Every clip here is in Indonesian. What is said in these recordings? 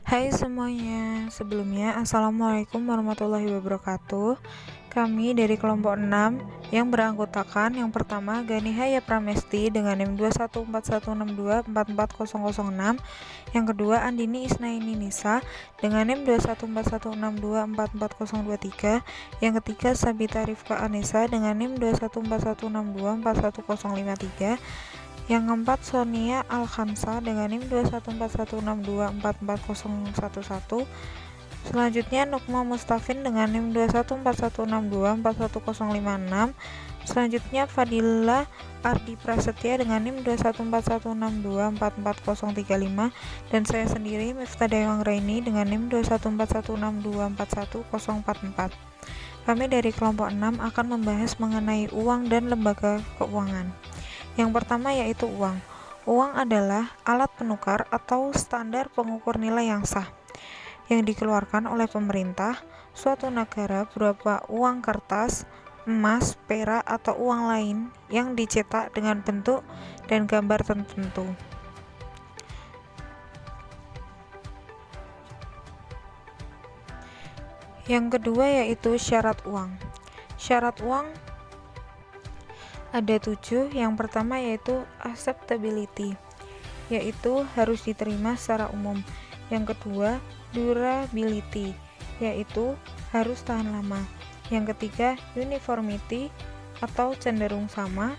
Hai semuanya, sebelumnya Assalamualaikum warahmatullahi wabarakatuh. Kami dari kelompok 6 yang beranggotakan yang pertama Ganihaya Pramesti dengan NIM 21416244006, yang kedua Andini Isnaini Nisa dengan NIM 21416244023, yang ketiga Sabita Rifka Anissa dengan NIM 21416241053, yang keempat Sonia Alkhansa dengan NIM 21416244011. Selanjutnya Nukma Mustafin dengan NIM 21416241056. Selanjutnya Fadila Ardi Prasetya dengan NIM 21416244035, dan saya sendiri Miftah Dayang Raini dengan NIM 21416241044. Kami dari kelompok 6 akan membahas mengenai uang dan lembaga keuangan. Yang pertama yaitu uang. Uang adalah alat penukar atau standar pengukur nilai yang sah yang dikeluarkan oleh pemerintah suatu negara berupa uang kertas, emas, perak, atau uang lain yang dicetak dengan bentuk dan gambar tertentu. Yang kedua yaitu syarat uang. Syarat uang ada 7. Yang pertama yaitu acceptability, yaitu harus diterima secara umum. Yang kedua durability, yaitu harus tahan lama. Yang ketiga uniformity atau cenderung sama.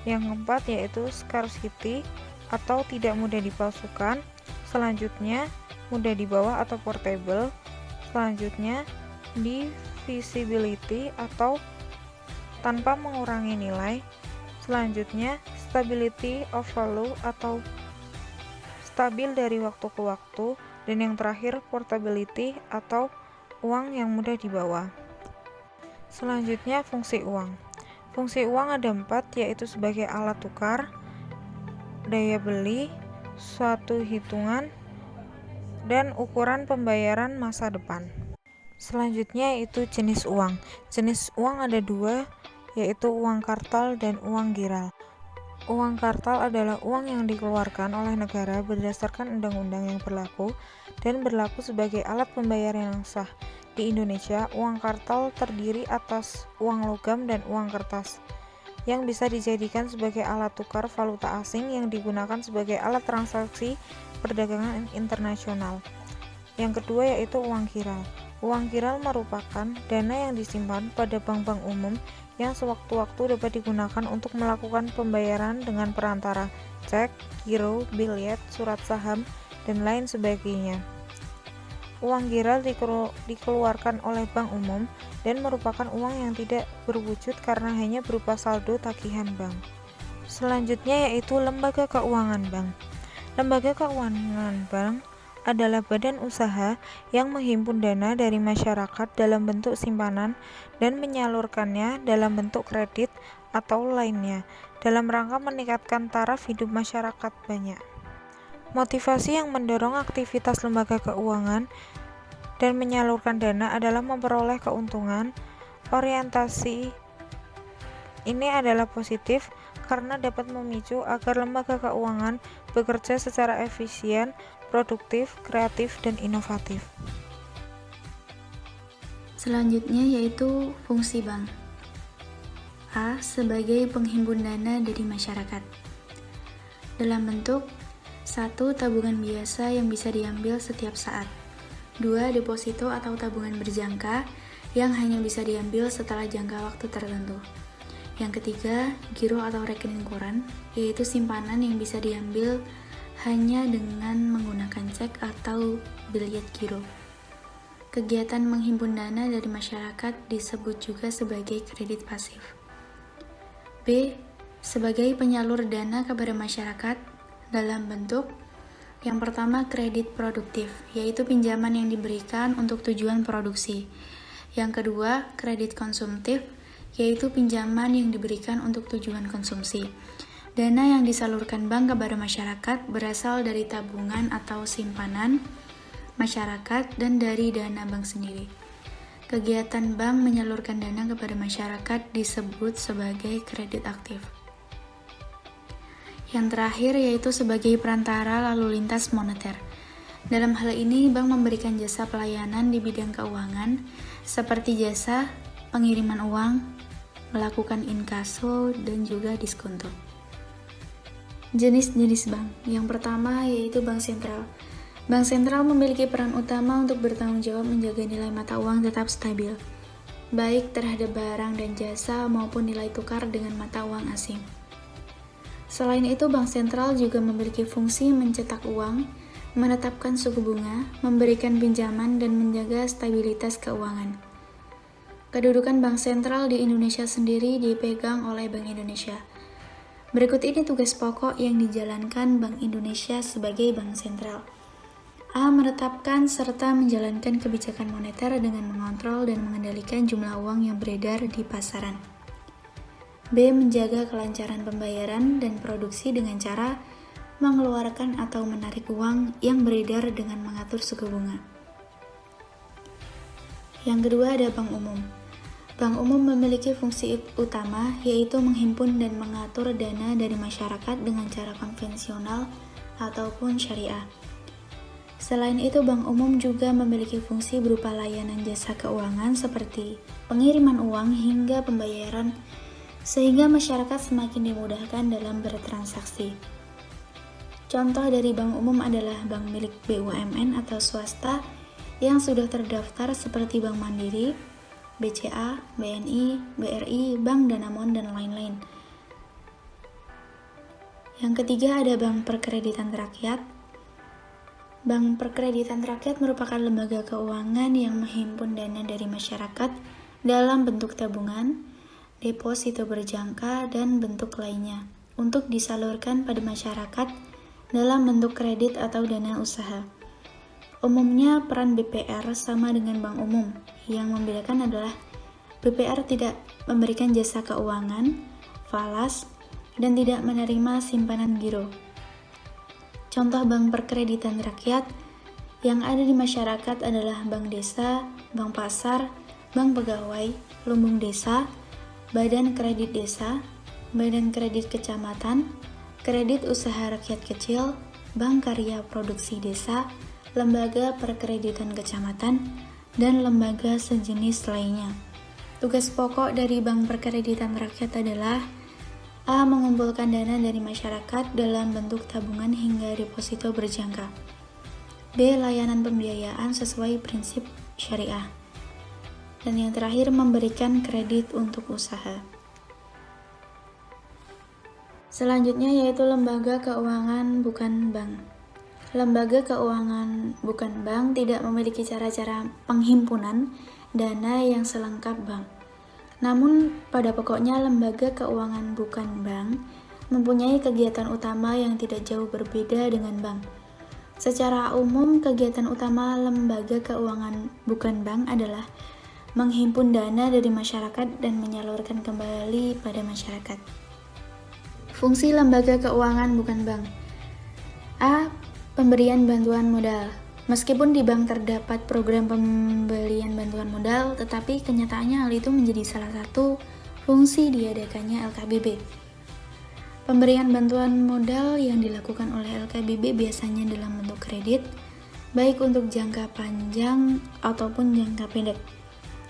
Yang keempat yaitu scarcity atau tidak mudah dipalsukan. Selanjutnya mudah dibawa atau portable. Selanjutnya divisibility atau tanpa mengurangi nilai. Selanjutnya stability of value atau stabil dari waktu ke waktu. Dan yang terakhir portability atau uang yang mudah dibawa. Selanjutnya fungsi uang. Fungsi uang ada 4, yaitu sebagai alat tukar, daya beli, suatu hitungan, dan ukuran pembayaran masa depan. Selanjutnya yaitu jenis uang. Jenis uang ada 2, yaitu uang kartal dan uang giral. Uang kartal adalah uang yang dikeluarkan oleh negara berdasarkan undang-undang yang berlaku dan berlaku sebagai alat pembayaran yang sah. Di Indonesia, uang kartal terdiri atas uang logam dan uang kertas yang bisa dijadikan sebagai alat tukar valuta asing yang digunakan sebagai alat transaksi perdagangan internasional. Yang kedua yaitu uang giral. Uang giral merupakan dana yang disimpan pada bank-bank umum yang sewaktu-waktu dapat digunakan untuk melakukan pembayaran dengan perantara cek, giro, biljet, surat saham, dan lain sebagainya. Uang giral dikeluarkan oleh bank umum dan merupakan uang yang tidak berwujud karena hanya berupa saldo tagihan bank. Selanjutnya yaitu lembaga keuangan bank. Lembaga keuangan bank adalah badan usaha yang menghimpun dana dari masyarakat dalam bentuk simpanan dan menyalurkannya dalam bentuk kredit atau lainnya dalam rangka meningkatkan taraf hidup masyarakat banyak. Motivasi yang mendorong aktivitas lembaga keuangan dan menyalurkan dana adalah memperoleh keuntungan. Orientasi ini adalah positif karena dapat memicu agar lembaga keuangan bekerja secara efisien, produktif, kreatif, dan inovatif. Selanjutnya yaitu fungsi bank. A. Sebagai penghimpun dana dari masyarakat dalam bentuk 1. Tabungan biasa yang bisa diambil setiap saat. 2. Deposito atau tabungan berjangka yang hanya bisa diambil setelah jangka waktu tertentu. Yang ketiga, giro atau rekening koran, yaitu simpanan yang bisa diambil hanya dengan menggunakan cek atau biljet giro. Kegiatan menghimpun dana dari masyarakat disebut juga sebagai kredit pasif. B. Sebagai penyalur dana kepada masyarakat dalam bentuk yang pertama kredit produktif, yaitu pinjaman yang diberikan untuk tujuan produksi. Yang kedua, kredit konsumtif, yaitu pinjaman yang diberikan untuk tujuan konsumsi. Dana yang disalurkan bank kepada masyarakat berasal dari tabungan atau simpanan masyarakat dan dari dana bank sendiri. Kegiatan bank menyalurkan dana kepada masyarakat disebut sebagai kredit aktif. Yang terakhir yaitu sebagai perantara lalu lintas moneter. Dalam hal ini, bank memberikan jasa pelayanan di bidang keuangan seperti jasa pengiriman uang, melakukan inkaso, dan juga diskonto. Jenis-jenis bank. Yang pertama yaitu bank sentral. Bank sentral memiliki peran utama untuk bertanggung jawab menjaga nilai mata uang tetap stabil, baik terhadap barang dan jasa maupun nilai tukar dengan mata uang asing. Selain itu, bank sentral juga memiliki fungsi mencetak uang, menetapkan suku bunga, memberikan pinjaman, dan menjaga stabilitas keuangan. Kedudukan bank sentral di Indonesia sendiri dipegang oleh Bank Indonesia. Berikut ini tugas pokok yang dijalankan Bank Indonesia sebagai bank sentral. A. Menetapkan serta menjalankan kebijakan moneter dengan mengontrol dan mengendalikan jumlah uang yang beredar di pasaran. B. Menjaga kelancaran pembayaran dan produksi dengan cara mengeluarkan atau menarik uang yang beredar dengan mengatur suku bunga. Yang kedua ada bank umum. Bank umum memiliki fungsi utama yaitu menghimpun dan mengatur dana dari masyarakat dengan cara konvensional ataupun syariah. Selain itu, bank umum juga memiliki fungsi berupa layanan jasa keuangan seperti pengiriman uang hingga pembayaran sehingga masyarakat semakin dimudahkan dalam bertransaksi. Contoh dari bank umum adalah bank milik BUMN atau swasta yang sudah terdaftar seperti Bank Mandiri, BCA, BNI, BRI, Bank Danamon, dan lain-lain. Yang ketiga ada Bank Perkreditan Rakyat. Bank Perkreditan Rakyat merupakan lembaga keuangan yang menghimpun dana dari masyarakat dalam bentuk tabungan, deposito berjangka, dan bentuk lainnya untuk disalurkan pada masyarakat dalam bentuk kredit atau dana usaha. Umumnya peran BPR sama dengan bank umum. Yang membedakan adalah BPR tidak memberikan jasa keuangan, falas, dan tidak menerima simpanan giro. Contoh bank perkreditan rakyat yang ada di masyarakat adalah bank desa, bank pasar, bank pegawai, lumbung desa, badan kredit desa, badan kredit kecamatan, kredit usaha rakyat kecil, bank karya produksi desa, lembaga perkreditan kecamatan, dan lembaga sejenis lainnya. Tugas pokok dari bank perkreditan rakyat adalah A. Mengumpulkan dana dari masyarakat dalam bentuk tabungan hingga deposito berjangka. B. Layanan pembiayaan sesuai prinsip syariah. Dan yang terakhir, memberikan kredit untuk usaha. Selanjutnya yaitu lembaga keuangan bukan bank. Lembaga keuangan bukan bank tidak memiliki cara-cara penghimpunan dana yang selengkap bank. Namun pada pokoknya lembaga keuangan bukan bank mempunyai kegiatan utama yang tidak jauh berbeda dengan bank. Secara umum, kegiatan utama lembaga keuangan bukan bank adalah menghimpun dana dari masyarakat dan menyalurkan kembali pada masyarakat. Fungsi lembaga keuangan bukan bank. A. Pemberian bantuan modal. Meskipun di bank terdapat program pembelian bantuan modal, tetapi kenyataannya hal itu menjadi salah satu fungsi diadakannya LKBB. Pemberian bantuan modal yang dilakukan oleh LKBB biasanya dalam bentuk kredit, baik untuk jangka panjang ataupun jangka pendek.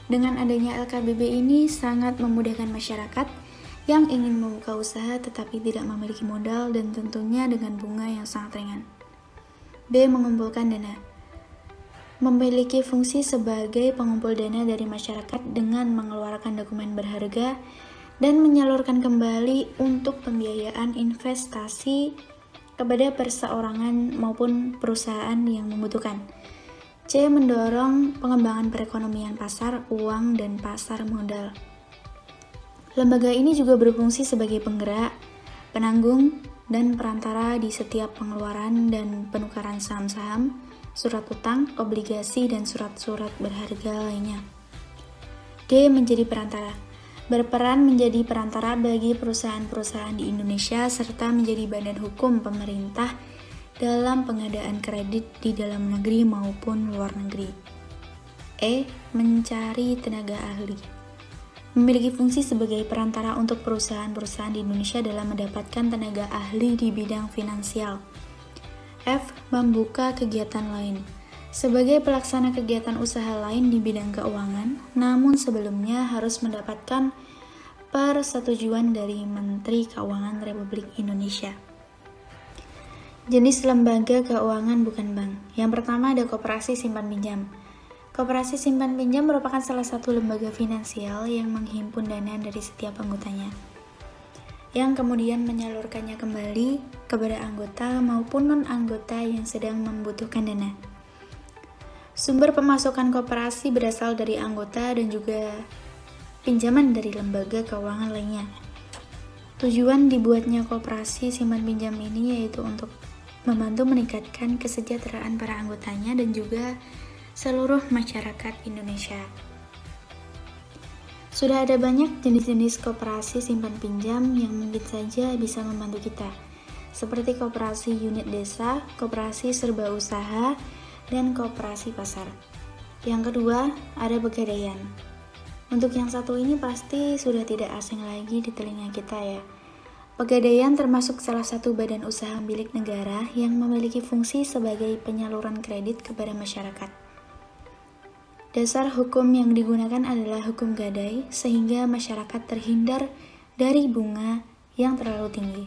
Dengan adanya LKBB ini sangat memudahkan masyarakat yang ingin membuka usaha tetapi tidak memiliki modal dan tentunya dengan bunga yang sangat ringan. B. Mengumpulkan dana. Memiliki fungsi sebagai pengumpul dana dari masyarakat dengan mengeluarkan dokumen berharga dan menyalurkan kembali untuk pembiayaan investasi kepada perseorangan maupun perusahaan yang membutuhkan. C. Mendorong pengembangan perekonomian pasar uang dan pasar modal. Lembaga ini juga berfungsi sebagai penggerak, penanggung, dan perantara di setiap pengeluaran dan penukaran saham-saham, surat utang, obligasi, dan surat-surat berharga lainnya. D. Menjadi perantara. Berperan menjadi perantara bagi perusahaan-perusahaan di Indonesia serta menjadi badan hukum pemerintah dalam pengadaan kredit di dalam negeri maupun luar negeri. E. Mencari tenaga ahli. Memiliki fungsi sebagai perantara untuk perusahaan-perusahaan di Indonesia dalam mendapatkan tenaga ahli di bidang finansial. F. Membuka kegiatan lain. Sebagai pelaksana kegiatan usaha lain di bidang keuangan, namun sebelumnya harus mendapatkan persetujuan dari Menteri Keuangan Republik Indonesia. Jenis lembaga keuangan bukan bank. Yang pertama ada koperasi simpan pinjam. Koperasi simpan pinjam merupakan salah satu lembaga finansial yang menghimpun dana dari setiap anggotanya, yang kemudian menyalurkannya kembali kepada anggota maupun non-anggota yang sedang membutuhkan dana. Sumber pemasukan koperasi berasal dari anggota dan juga pinjaman dari lembaga keuangan lainnya. Tujuan dibuatnya koperasi simpan pinjam ini yaitu untuk membantu meningkatkan kesejahteraan para anggotanya dan juga seluruh masyarakat Indonesia. Sudah ada banyak jenis-jenis koperasi simpan pinjam yang mungkin saja bisa membantu kita, seperti koperasi unit desa, koperasi serba usaha, dan koperasi pasar. Yang kedua, ada pegadaian. Untuk yang satu ini pasti sudah tidak asing lagi di telinga kita ya. Pegadaian termasuk salah satu badan usaha milik negara yang memiliki fungsi sebagai penyaluran kredit kepada masyarakat. Dasar hukum yang digunakan adalah hukum gadai, sehingga masyarakat terhindar dari bunga yang terlalu tinggi.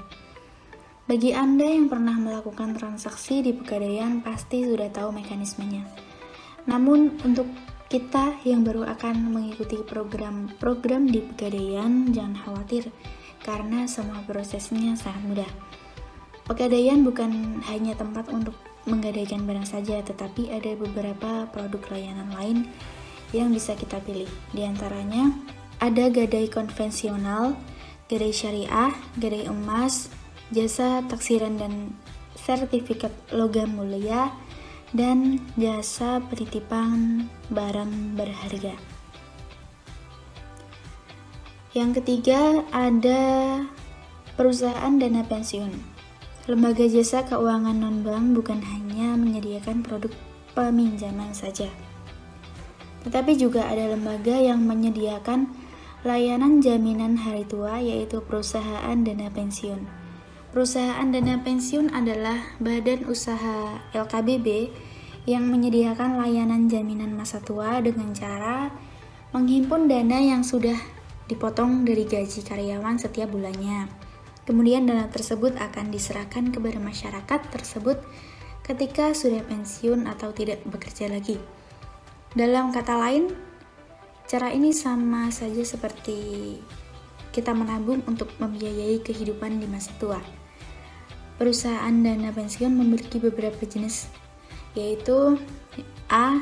Bagi Anda yang pernah melakukan transaksi di pegadaian pasti sudah tahu mekanismenya. Namun untuk kita yang baru akan mengikuti program di pegadaian, jangan khawatir karena semua prosesnya sangat mudah. Pegadaian bukan hanya tempat untuk menggadaikan barang saja, tetapi ada beberapa produk layanan lain yang bisa kita pilih. Di antaranya ada gadai konvensional, gadai syariah, gadai emas, jasa taksiran dan sertifikat logam mulia, dan jasa penitipan barang berharga. Yang ketiga ada perusahaan dana pensiun. Lembaga jasa keuangan non-bank bukan hanya menyediakan produk peminjaman saja, tetapi juga ada lembaga yang menyediakan layanan jaminan hari tua, yaitu perusahaan dana pensiun. Perusahaan dana pensiun adalah badan usaha LKBB yang menyediakan layanan jaminan masa tua dengan cara menghimpun dana yang sudah dipotong dari gaji karyawan setiap bulannya. Kemudian dana tersebut akan diserahkan kepada masyarakat tersebut ketika sudah pensiun atau tidak bekerja lagi. Dalam kata lain, cara ini sama saja seperti kita menabung untuk membiayai kehidupan di masa tua. Perusahaan dana pensiun memiliki beberapa jenis, yaitu A.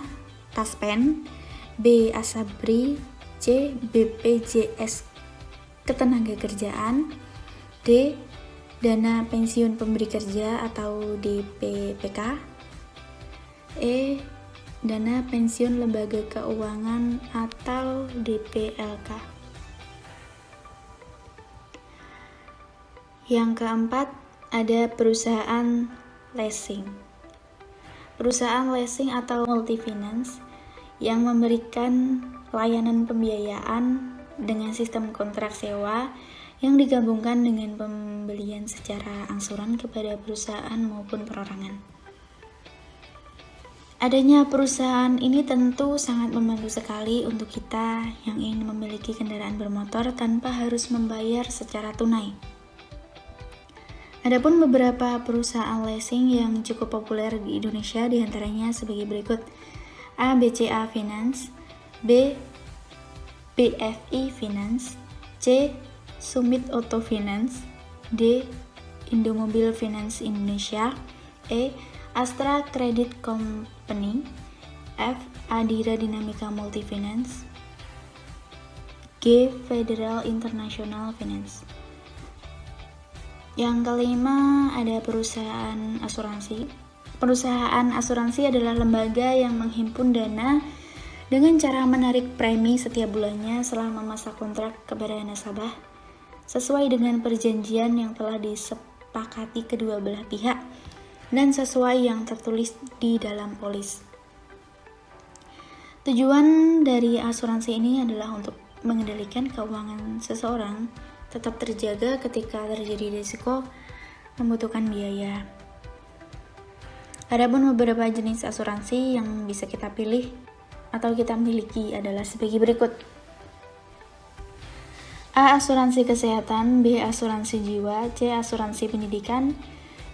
Taspen, B. Asabri, C. BPJS Ketenagakerjaan, D. Dana Pensiun Pemberi Kerja atau DPPK, E. Dana Pensiun Lembaga Keuangan atau DPLK. Yang keempat, ada perusahaan leasing. Perusahaan leasing atau multifinance yang memberikan layanan pembiayaan dengan sistem kontrak sewa yang digabungkan dengan pembelian secara angsuran kepada perusahaan maupun perorangan. Adanya perusahaan ini tentu sangat membantu sekali untuk kita yang ingin memiliki kendaraan bermotor tanpa harus membayar secara tunai. Adapun beberapa perusahaan leasing yang cukup populer di Indonesia diantaranya sebagai berikut: A. BCA Finance, B. BFI Finance, C. Sumit Auto Finance, D. Indomobil Finance Indonesia, E. Astra Credit Company, F. Adira Dinamika Multifinance, G. Federal International Finance. Yang kelima ada perusahaan asuransi. Perusahaan asuransi adalah lembaga yang menghimpun dana dengan cara menarik premi setiap bulannya selama masa kontrak kepada nasabah sesuai dengan perjanjian yang telah disepakati kedua belah pihak dan sesuai yang tertulis di dalam polis. Tujuan dari asuransi ini adalah untuk mengendalikan keuangan seseorang tetap terjaga ketika terjadi risiko membutuhkan biaya. Adapun beberapa jenis asuransi yang bisa kita pilih atau kita miliki adalah sebagai berikut. A. Asuransi kesehatan, B. Asuransi jiwa, C. Asuransi pendidikan,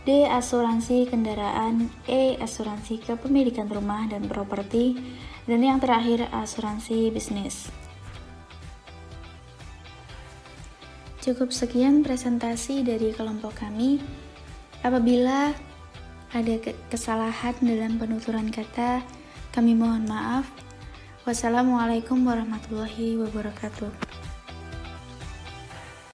D. Asuransi kendaraan, E. Asuransi kepemilikan rumah dan properti, dan yang terakhir asuransi bisnis. Cukup sekian presentasi dari kelompok kami. Apabila ada kesalahan dalam penuturan kata, kami mohon maaf. Wassalamualaikum warahmatullahi wabarakatuh.